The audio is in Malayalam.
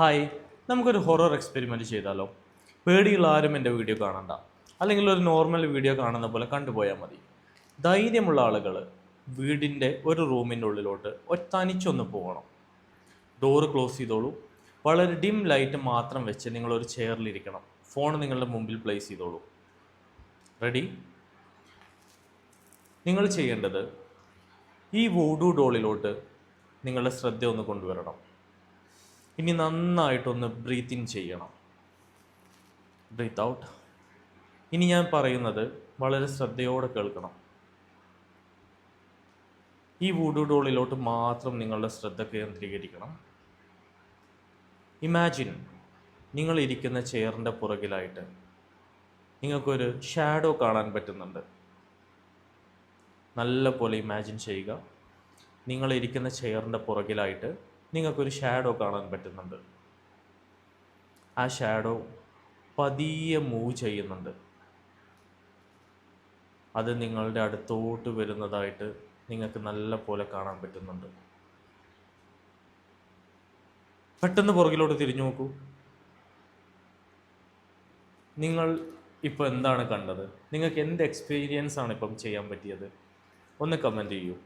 ഹായ്, നമുക്കൊരു ഹൊറർ എക്സ്പെരിമെൻറ്റ് ചെയ്താലോ? പേടിയുള്ള ആരും എൻ്റെ വീഡിയോ കാണണ്ട, അല്ലെങ്കിൽ ഒരു നോർമൽ വീഡിയോ കാണുന്ന പോലെ കണ്ടുപോയാൽ മതി. ധൈര്യമുള്ള ആളുകൾ വീടിൻ്റെ ഒരു റൂമിൻ്റെ ഉള്ളിലോട്ട് തനിച്ചൊന്ന് പോകണം. ഡോറ് ക്ലോസ് ചെയ്തോളൂ. വളരെ ഡിം ലൈറ്റ് മാത്രം വെച്ച് നിങ്ങളൊരു ചെയറിലിരിക്കണം. ഫോൺ നിങ്ങളുടെ മുമ്പിൽ പ്ലേസ് ചെയ്തോളൂ. റെഡി? നിങ്ങൾ ചെയ്യേണ്ടത് ഈ വൂഡു ഡോളിലോട്ട് നിങ്ങളുടെ ശ്രദ്ധ ഒന്ന് കൊണ്ടുവരണം. ഇനി നന്നായിട്ടൊന്ന് ബ്രീത്ത് ഇൻ ചെയ്യണം, ബ്രീത്ത് ഔട്ട്. ഇനി ഞാൻ പറയുന്നത് വളരെ ശ്രദ്ധയോടെ കേൾക്കണം. ഈ വൂഡു ഡോളിലോട്ട് മാത്രം നിങ്ങളുടെ ശ്രദ്ധ കേന്ദ്രീകരിക്കണം. ഇമാജിൻ, നിങ്ങൾ ഇരിക്കുന്ന ചെയറിൻ്റെ പുറകിലായിട്ട് നിങ്ങൾക്കൊരു ഷാഡോ കാണാൻ പറ്റുന്നുണ്ട്. നല്ല പോലെ ഇമാജിൻ ചെയ്യുക. നിങ്ങളിരിക്കുന്ന ചെയറിൻ്റെ പുറകിലായിട്ട് നിങ്ങൾക്കൊരു ഷാഡോ കാണാൻ പറ്റുന്നുണ്ട്. ആ ഷാഡോ പതിയെ മൂവ് ചെയ്യുന്നുണ്ട്. അത് നിങ്ങളുടെ അടുത്തോട്ട് വരുന്നതായിട്ട് നിങ്ങൾക്ക് നല്ല പോലെ കാണാൻ പറ്റുന്നുണ്ട്. പെട്ടെന്ന് പുറകിലോട്ട് തിരിഞ്ഞു നോക്കൂ. നിങ്ങൾ ഇപ്പോൾ എന്താണ് കണ്ടത്? നിങ്ങൾക്ക് എന്ത് എക്സ്പീരിയൻസ് ആണ് ഇപ്പം ചെയ്യാൻ പറ്റിയത്? ഒന്ന് കമൻറ്റ് ചെയ്യൂ.